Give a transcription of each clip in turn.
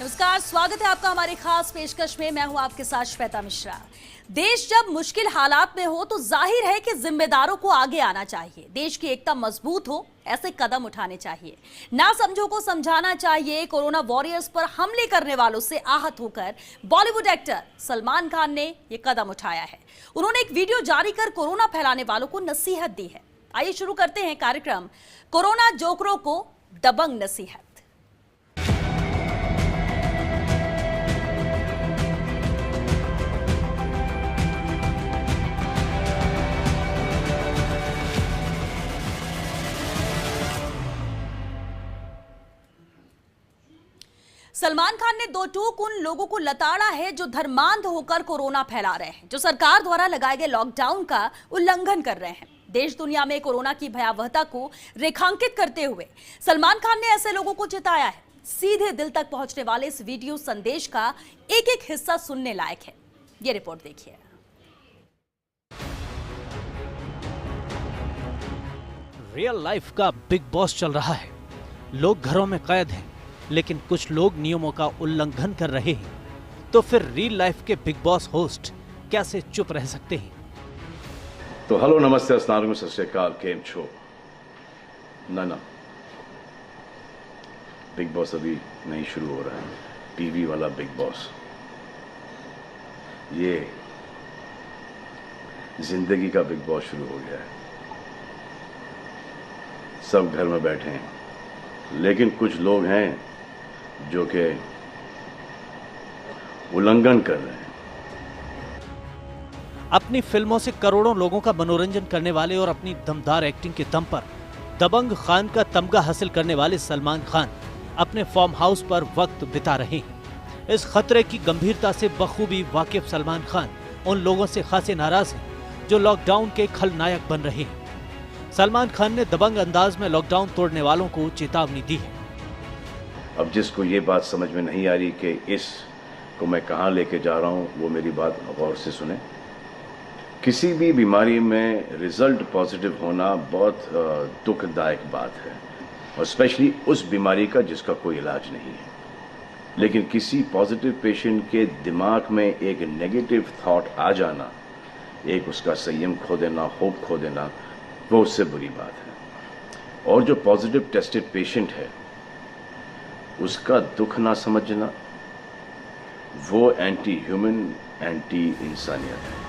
नमस्कार, स्वागत है आपका हमारी खास पेशकश में। मैं हूं आपके साथ श्वेता मिश्रा। देश जब मुश्किल हालात में हो तो जाहिर है कि जिम्मेदारों को आगे आना चाहिए। देश की एकता मजबूत हो, ऐसे कदम उठाने चाहिए। ना समझो को समझाना चाहिए। कोरोना वॉरियर्स पर हमले करने वालों से आहत होकर बॉलीवुड एक्टर सलमान खान ने यह कदम उठाया है। उन्होंने एक वीडियो जारी कर कोरोना फैलाने वालों को नसीहत दी है। आइए शुरू करते हैं कार्यक्रम कोरोना जोकरों को दबंग नसीहत। सलमान खान ने दो टूक उन लोगों को लताड़ा है जो धर्मांध होकर कोरोना फैला रहे हैं, जो सरकार द्वारा लगाए गए लॉकडाउन का उल्लंघन कर रहे हैं। देश दुनिया में कोरोना की भयावहता को रेखांकित करते हुए सलमान खान ने ऐसे लोगों को चिताया है। सीधे दिल तक पहुंचने वाले इस वीडियो संदेश का एक एक हिस्सा सुनने लायक है। ये रिपोर्ट देखिए। रियल लाइफ का बिग बॉस चल रहा है। लोग घरों में कैद हैं, लेकिन कुछ लोग नियमों का उल्लंघन कर रहे हैं। तो फिर रियल लाइफ के बिग बॉस होस्ट कैसे चुप रह सकते हैं? तो हेलो, नमस्ते, अस्सलाम, सत श्री अकाल, केम छो? ना बिग बॉस अभी नहीं शुरू हो रहा है। टीवी वाला बिग बॉस, ये जिंदगी का बिग बॉस शुरू हो गया है। सब घर में बैठे हैं, लेकिन कुछ लोग हैं जो कि उल्लंघन कर रहे हैं। अपनी फिल्मों से करोड़ों लोगों का मनोरंजन करने वाले और अपनी दमदार एक्टिंग के दम पर दबंग खान का तमगा हासिल करने वाले सलमान खान अपने फार्म हाउस पर वक्त बिता रहे हैं। इस खतरे की गंभीरता से बखूबी वाकिफ सलमान खान उन लोगों से खासे नाराज हैं जो लॉकडाउन के खलनायक बन रहे हैं। सलमान खान ने दबंग अंदाज में लॉकडाउन तोड़ने वालों को चेतावनी दी है। अब जिसको ये बात समझ में नहीं आ रही कि इस को मैं कहाँ लेके जा रहा हूँ, वो मेरी बात गौर से सुने। किसी भी बीमारी में रिजल्ट पॉजिटिव होना बहुत दुखदायक बात है, और स्पेशली उस बीमारी का जिसका कोई इलाज नहीं है। लेकिन किसी पॉजिटिव पेशेंट के दिमाग में एक नेगेटिव थॉट आ जाना, एक उसका संयम खो देना, होप खो देना, वो उससे बुरी बात है। और जो पॉजिटिव टेस्टेड पेशेंट है, उसका दुख ना समझना, वो एंटी ह्यूमन, एंटी इंसानियत है।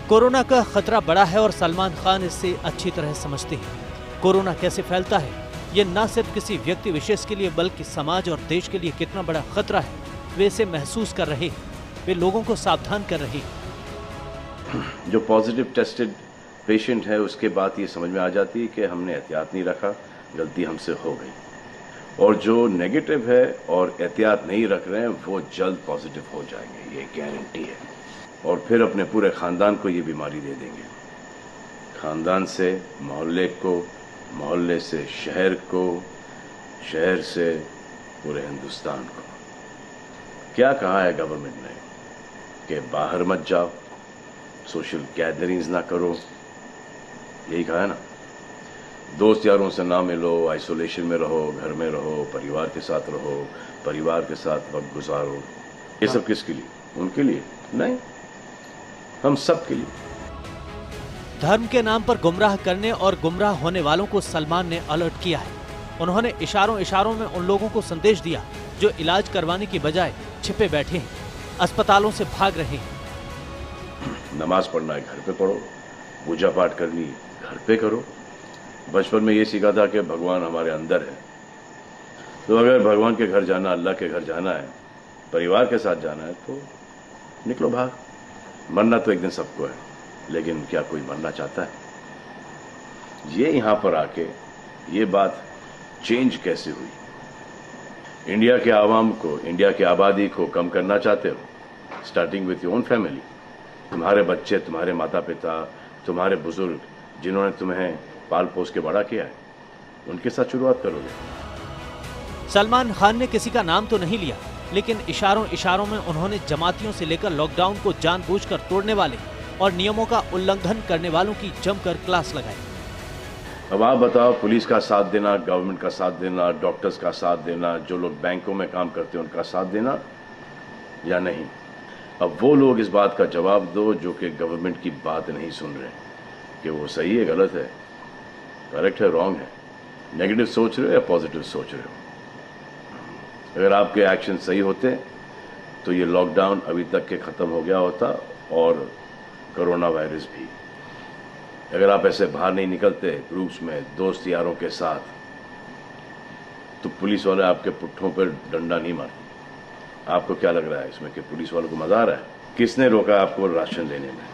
कोरोना का खतरा बड़ा है और सलमान खान इससे अच्छी तरह समझते हैं। कोरोना कैसे फैलता है, ये न सिर्फ किसी व्यक्ति विशेष के लिए बल्कि समाज और देश के लिए कितना बड़ा खतरा है, वे इसे महसूस कर रहे हैं। वे लोगों को सावधान कर रहे हैं। जो पॉजिटिव टेस्टेड पेशेंट है, उसके बाद ये समझ में आ जाती है कि हमने एहतियात नहीं रखा, गलती हमसे हो गई। और जो नेगेटिव है और एहतियात नहीं रख रहे हैं, वो जल्द पॉजिटिव हो जाएंगे, ये गारंटी है। और फिर अपने पूरे ख़ानदान को ये बीमारी दे देंगे। ख़ानदान से मोहल्ले को, मोहल्ले से शहर को, शहर से पूरे हिंदुस्तान को। क्या कहा है गवर्नमेंट ने कि बाहर मत जाओ, सोशल गैदरिंग्स ना करो, यही कहा है ना। दोस्त यारों से ना मिलो, आइसोलेशन में रहो, घर में रहो, परिवार के साथ रहो, परिवार के साथ वक्त गुजारो। ये सब किसके लिए? उनके लिए नहीं, हम सब के लिए। धर्म के नाम पर गुमराह करने और गुमराह होने वालों को सलमान ने अलर्ट किया है। उन्होंने इशारों इशारों में उन लोगों को संदेश दिया जो इलाज करवाने की बजाय छिपे बैठे हैं, अस्पतालों से भाग रहे हैं। नमाज पढ़ना है घर पे पढ़ो, पूजा पाठ करनी घर पे करो। बचपन में ये सीखा था कि भगवान हमारे अंदर है, तो अगर भगवान के घर जाना, अल्लाह के घर जाना है, परिवार के साथ जाना है, तो निकलो भाग। मरना तो एक दिन सबको है, लेकिन क्या कोई मरना चाहता है? ये यहाँ पर आके ये बात चेंज कैसे हुई? इंडिया के आवाम को, इंडिया की आबादी को कम करना चाहते हो, starting with your own family. तुम्हारे बच्चे, तुम्हारे माता पिता, तुम्हारे बुजुर्ग जिन्होंने तुम्हें पाल पोस के बड़ा किया है, उनके साथ शुरुआत करोगे। सलमान खान ने किसी का नाम तो नहीं लिया, लेकिन इशारों इशारों में उन्होंने जमातियों से लेकर लॉकडाउन को जानबूझकर तोड़ने वाले और नियमों का उल्लंघन करने वालों की जमकर क्लास लगाई। अब आप बताओ, पुलिस का साथ देना, गवर्नमेंट का साथ देना, डॉक्टर्स का साथ देना, जो लोग बैंकों में काम करते हैं उनका साथ देना या नहीं? अब वो लोग इस बात का जवाब दो जो कि गवर्नमेंट की बात नहीं सुन रहे कि वो सही है, गलत है, करेक्ट है, रॉन्ग है, नेगेटिव सोच रहे हो या पॉजिटिव सोच रहे हो। अगर आपके एक्शन सही होते तो ये लॉकडाउन अभी तक के ख़त्म हो गया होता और कोरोना वायरस भी। अगर आप ऐसे बाहर नहीं निकलते ग्रुप्स में दोस्त यारों के साथ, तो पुलिस वाले आपके पुट्ठों पर डंडा नहीं मारते। आपको क्या लग रहा है इसमें कि पुलिस वालों को मजा आ रहा है? किसने रोका आपको राशन लेने में?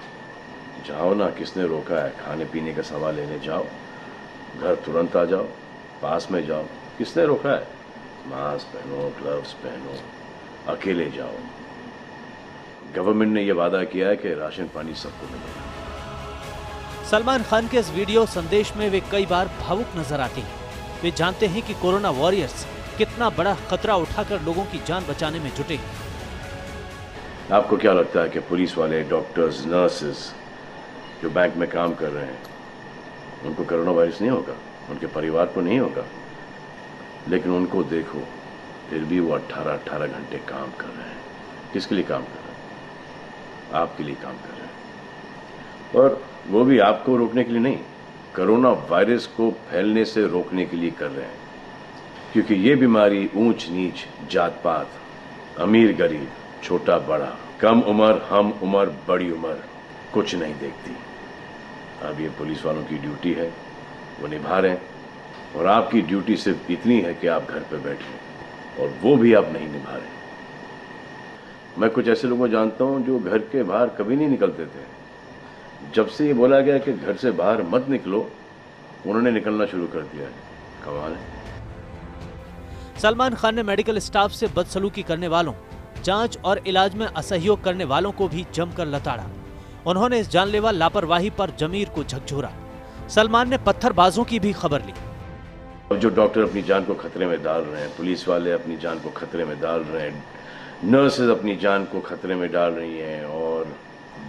जाओ ना, किसने रोका है? खाने पीने का सामान लेने जाओ, घर तुरंत आ जाओ, पास में जाओ, किसने रोका है? मास्क पहनो, ग्लव्स पहनो, अकेले जाओ। गवर्नमेंट ने यह वादा किया है कि राशन पानी सबको मिलेगा। सलमान खान के इस वीडियो संदेश में वे कई बार भावुक नजर आते हैं। वे जानते हैं कि कोरोना वॉरियर्स कितना बड़ा खतरा उठाकर लोगों की जान बचाने में जुटे हैं। आपको क्या लगता है कि पुलिस वाले, डॉक्टर्स, नर्सेस जो बैंक में काम कर रहे हैं, उनको कोरोना वायरस नहीं होगा? उनके परिवार को नहीं होगा? लेकिन उनको देखो, फिर भी वो 18-18 घंटे काम कर रहे हैं। किसके लिए काम कर रहे हैं? आपके लिए काम कर रहे हैं। और वो भी आपको रोकने के लिए नहीं, कोरोना वायरस को फैलने से रोकने के लिए कर रहे हैं। क्योंकि ये बीमारी ऊंच नीच, जात पात, अमीर गरीब, छोटा बड़ा, कम उम्र, हम उम्र, बड़ी उम्र कुछ नहीं देखती। अब ये पुलिस वालों की ड्यूटी है, वो निभा रहे हैं। और आपकी ड्यूटी सिर्फ इतनी है कि आप घर पे बैठे, और वो भी आप नहीं निभा रहे। मैं कुछ ऐसे लोगों को जानता हूं जो घर के बाहर कभी नहीं निकलते थे। जब से ये बोला गया कि घर से बाहर मत निकलो, उन्होंने निकलना शुरू कर दिया है। कमाल है। सलमान खान ने मेडिकल स्टाफ से बदसलूकी करने वालों, जांच और इलाज में असहयोग करने वालों को भी जमकर लताड़ा। उन्होंने इस जानलेवा लापरवाही पर जमीर को झकझोरा। सलमान ने पत्थरबाजों की भी खबर ली। अब जो डॉक्टर अपनी जान को खतरे में डाल रहे हैं, पुलिस वाले अपनी जान को खतरे में डाल रहे हैं, नर्सेज अपनी जान को खतरे में डाल रही हैं, और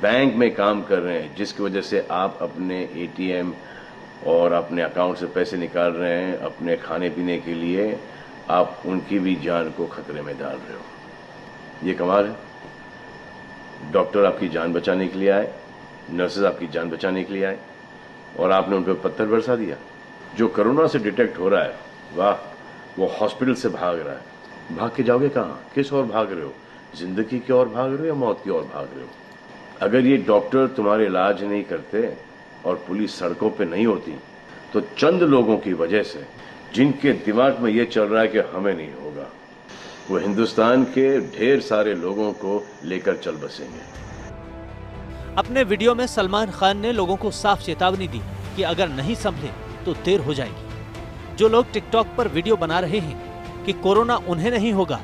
बैंक में काम कर रहे हैं, जिसकी वजह से आप अपने एटीएम और अपने अकाउंट से पैसे निकाल रहे हैं अपने खाने पीने के लिए, आप उनकी भी जान को खतरे में डाल रहे हो। ये कमाल है। डॉक्टर आपकी जान बचाने के लिए आए, नर्सेज आपकी जान बचाने के लिए आए, और आपने उन पर पत्थर बरसा दिया। जो कोरोना से डिटेक्ट हो रहा है, वाह, वो हॉस्पिटल से भाग रहा है। भाग के जाओगे कहाँ? किस ओर भाग रहे हो? जिंदगी की ओर भाग रहे हो या मौत की ओर भाग रहे हो? अगर ये डॉक्टर तुम्हारे इलाज नहीं करते और पुलिस सड़कों पे नहीं होती, तो चंद लोगों की वजह से, जिनके दिमाग में ये चल रहा है कि हमें नहीं होगा, वो हिंदुस्तान के ढेर सारे लोगों को लेकर चल बसेंगे। अपने वीडियो में सलमान खान ने लोगों को साफ चेतावनी दी कि अगर नहीं संभले तो देर हो जाएगी। जो लोग टिकटॉक पर वीडियो बना रहे हैं कि कोरोना उन्हें नहीं होगा,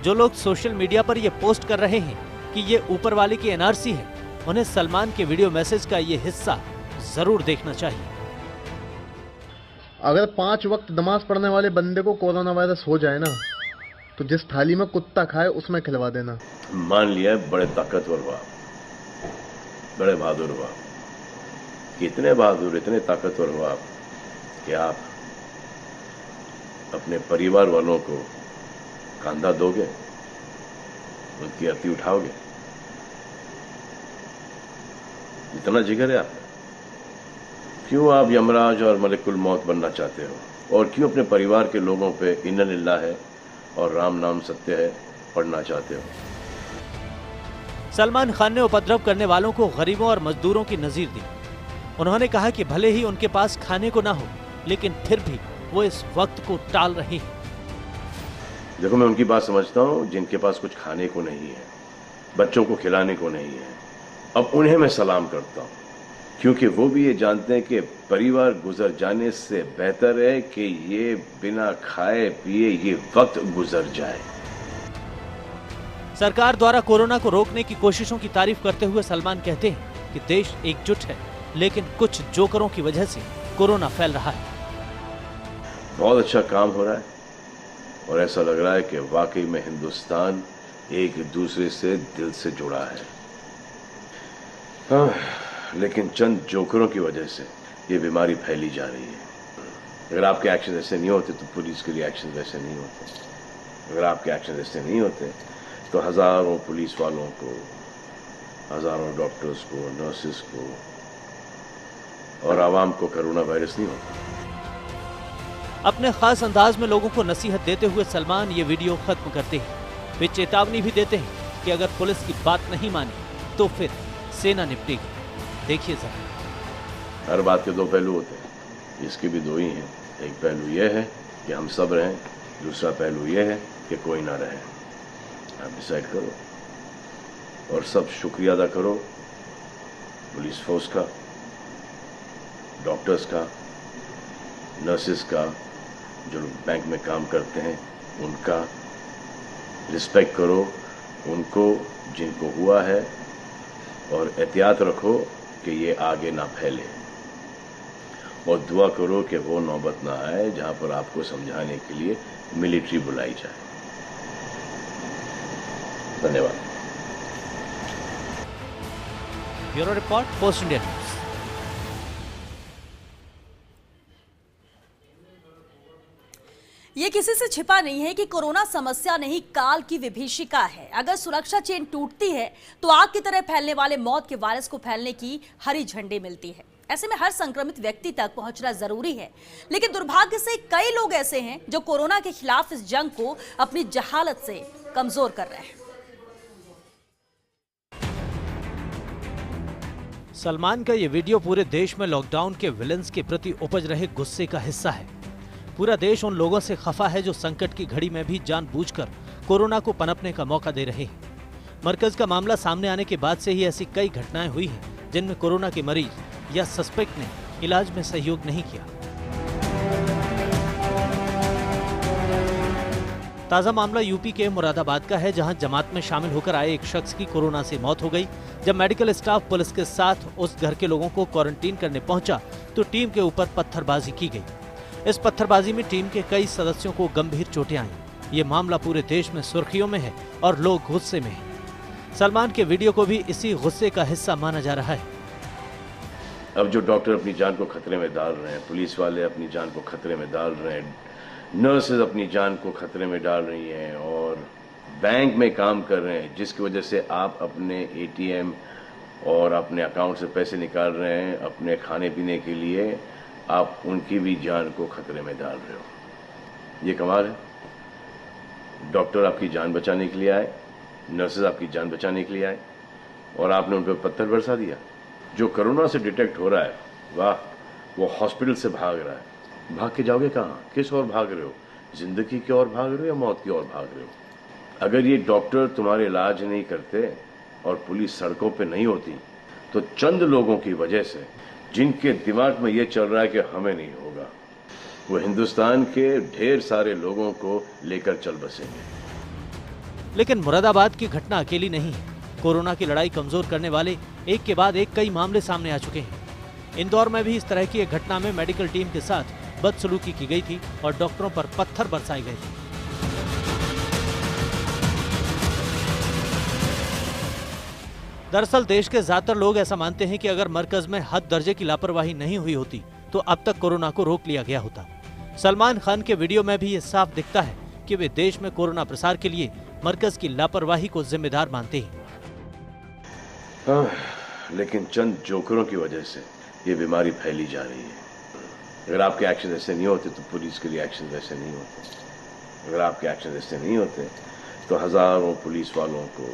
जो लोग सोशल मीडिया पर ये पोस्ट कर रहे हैं कि ये ऊपर वाले की एनआरसी है, उन्हें सलमान के वीडियो मैसेज का ये हिस्सा जरूर देखना चाहिए। अगर 5 वक्त नमाज पढ़ने वाले बंदे को कोरोना वायरस हो जाए ना, तो जिस थाली में कुत्ता खाए उसमें खिलवा देना। मान लिया है बड़े ताकतवर हुआ, बड़े बहादुर हुआ। कितने बहादुर, इतने ताकतवर हुआ आप कि आप अपने परिवार वालों को कंधा दोगे, उनकी अर्थी उठाओगे। इतना जिगर है आप? क्यों आप यमराज और मलिकुल मौत बनना चाहते हो? और क्यों अपने परिवार के लोगों पे इन्ना लिल्लाह है और राम नाम सत्य है पढ़ना चाहते हो? सलमान खान ने उपद्रव करने वालों को गरीबों और मजदूरों की नजीर दी। उन्होंने कहा कि भले ही उनके पास खाने को ना हो, लेकिन फिर भी वो इस वक्त को टाल रहे हैं। देखो, मैं उनकी बात समझता हूं जिनके पास कुछ खाने को नहीं है, बच्चों को खिलाने को नहीं है। अब उन्हें मैं सलाम करता हूं, क्योंकि वो भी ये जानते हैं कि परिवार गुजर जाने से बेहतर है कि ये बिना खाए पिए ये वक्त गुजर जाए। सरकार द्वारा कोरोना को रोकने की कोशिशों की तारीफ करते हुए सलमान कहते हैं कि देश एकजुट है, लेकिन कुछ जोकरों की वजह से कोरोना फैल रहा है। बहुत अच्छा काम हो रहा है और ऐसा लग रहा है कि वाकई में हिंदुस्तान एक दूसरे से दिल से जुड़ा है। हाँ, लेकिन चंद जोकरों की वजह से ये बीमारी फैली जा रही है। अगर आपके एक्शन ऐसे नहीं होते तो पुलिस के रिएक्शन वैसे नहीं होते। अगर आपके एक्शन ऐसे नहीं होते तो हज़ारों पुलिस वालों को, हज़ारों डॉक्टर्स को, नर्सेस को और आवाम को कोरोना वायरस नहीं होता। अपने खास अंदाज में लोगों को नसीहत देते हुए सलमान ये वीडियो खत्म करते हैं। वे चेतावनी भी देते हैं कि अगर पुलिस की बात नहीं मानी तो फिर सेना निपटेगी। देखिए जरा। हर बात के दो पहलू होते हैं, इसके भी दो ही हैं। एक पहलू यह है कि हम सब रहें, दूसरा पहलू यह है कि कोई ना रहे। आप डिसाइड करो और सब शुक्रिया अदा करो पुलिस फोर्स का, डॉक्टर्स का, नर्सेस का, जो लोग बैंक में काम करते हैं उनका। रिस्पेक्ट करो उनको जिनको हुआ है और एहतियात रखो कि ये आगे ना फैले, और दुआ करो कि वो नौबत ना आए जहां पर आपको समझाने के लिए मिलिट्री बुलाई जाए। धन्यवाद। Bureau report, post India news. ये किसी से छिपा नहीं है कि कोरोना समस्या नहीं, काल की विभीषिका है। अगर सुरक्षा चेन टूटती है तो आग की तरह फैलने वाले मौत के वायरस को फैलने की हरी झंडी मिलती है। ऐसे में हर संक्रमित व्यक्ति तक पहुंचना जरूरी है, लेकिन दुर्भाग्य से कई लोग ऐसे हैं जो कोरोना के खिलाफ इस जंग को अपनी जहालत से कमजोर कर रहे हैं। सलमान का ये वीडियो पूरे देश में लॉकडाउन के विलेंस के प्रति उपज रहे गुस्से का हिस्सा है। पूरा देश उन लोगों से खफा है जो संकट की घड़ी में भी जानबूझकर कोरोना को पनपने का मौका दे रहे हैं। मरकज का मामला सामने आने के बाद से ही ऐसी कई घटनाएं हुई हैं जिनमें कोरोना के मरीज या सस्पेक्ट ने इलाज में सहयोग नहीं किया। ताजा मामला यूपी के मुरादाबाद का है, जहां जमात में शामिल होकर आए एक शख्स की कोरोना से मौत हो गई। जब मेडिकल स्टाफ पुलिस के साथ उस घर के लोगों को क्वारंटीन करने पहुंचा तो टीम के ऊपर पत्थरबाजी की गई। इस पत्थरबाजी में टीम के कई सदस्यों को गंभीर चोटें आईं। ये मामला पूरे देश में सुर्खियों में है और लोग गुस्से में हैं। सलमान के वीडियो को भी इसी गुस्से का हिस्सा माना जा रहा है। अब जो डॉक्टर अपनी जान को खतरे में डाल रहे हैं, पुलिस वाले अपनी जान को खतरे में डाल रहे हैं, नर्सेज अपनी जान को खतरे में डाल रही हैं और बैंक में काम कर रहे हैं, जिसकी वजह से आप अपने एटीएम और अपने अकाउंट से पैसे निकाल रहे हैं अपने खाने पीने के लिए, आप उनकी भी जान को खतरे में डाल रहे हो। ये कमाल है। डॉक्टर आपकी जान बचाने के लिए आए, नर्सेज आपकी जान बचाने के लिए आए और आपने उन पर पत्थर बरसा दिया। जो कोरोना से डिटेक्ट हो रहा है, वाह, वो हॉस्पिटल से भाग रहा है। भाग के जाओगे कहाँ? किस ओर भाग रहे हो? जिंदगी की ओर भाग रहे हो या मौत की ओर भाग रहे हो? अगर ये डॉक्टर तुम्हारे इलाज नहीं करते और पुलिस सड़कों पे नहीं होती तो चंद लोगों की वजह से, जिनके दिमाग में ये चल रहा है कि हमें नहीं होगा, वो हिंदुस्तान के ढेर सारे लोगों को लेकर चल बसेंगे। लेकिन मुरादाबाद की घटना अकेली नहीं है। कोरोना की लड़ाई कमजोर करने वाले एक के बाद एक कई मामले सामने आ चुके हैं। इंदौर में भी इस तरह की एक घटना में मेडिकल टीम के साथ बदसलूकी की गई थी और डॉक्टरों पर पत्थर बरसाए गए थे। दरअसल देश के ज्यादातर लोग ऐसा मानते हैं कि अगर मरकज में हद दर्जे की लापरवाही नहीं हुई होती तो अब तक कोरोना को रोक लिया गया होता। सलमान खान के वीडियो में भी ये साफ दिखता है कि वे देश में कोरोना प्रसार के लिए मरकज की लापरवाही को जिम्मेदार मानते हैं। लेकिन चंद जोकरों की वजह से ये बीमारी फैली जा रही है। अगर आपके एक्शन ऐसे नहीं होते तो पुलिस के रिएक्शन वैसे नहीं होते। अगर आपके एक्शन ऐसे नहीं होते तो हज़ारों पुलिस वालों को,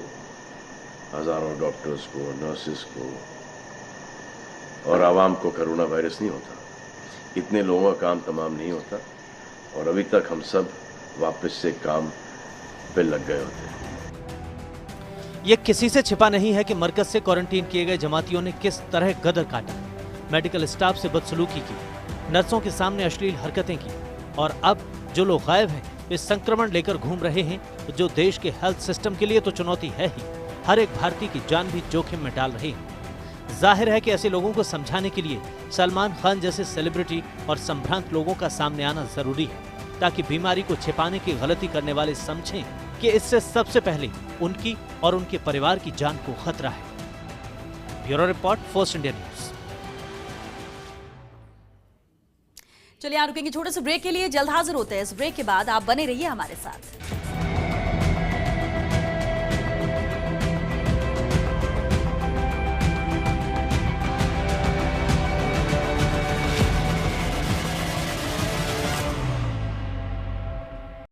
हज़ारों डॉक्टर्स को, नर्सेस को और आवाम को कोरोना वायरस नहीं होता। इतने लोगों का काम तमाम नहीं होता और अभी तक हम सब वापस से काम पे लग गए होते। ये किसी से छिपा नहीं है कि मरकज से क्वारंटीन किए गए जमातियों ने किस तरह गदर काटा, मेडिकल स्टाफ से बदसलूकी की, नर्सों के सामने अश्लील हरकतें की और अब जो लोग गायब हैं वे संक्रमण लेकर घूम रहे हैं, जो देश के हेल्थ सिस्टम के लिए तो चुनौती है ही, हर एक भारतीय की जान भी जोखिम में डाल रहे हैं। जाहिर है कि ऐसे लोगों को समझाने के लिए सलमान खान जैसे सेलिब्रिटी और संभ्रांत लोगों का सामने आना जरूरी है, ताकि बीमारी को छिपाने की गलती करने वाले समझें कि इससे सबसे पहले उनकी और उनके परिवार की जान को खतरा है। Bureau report, post India news. चलिए यहाँ रुकेंगे छोटे से ब्रेक के लिए, जल्द हाजिर होते हैं इस ब्रेक के बाद, आप बने रहिए हमारे साथ।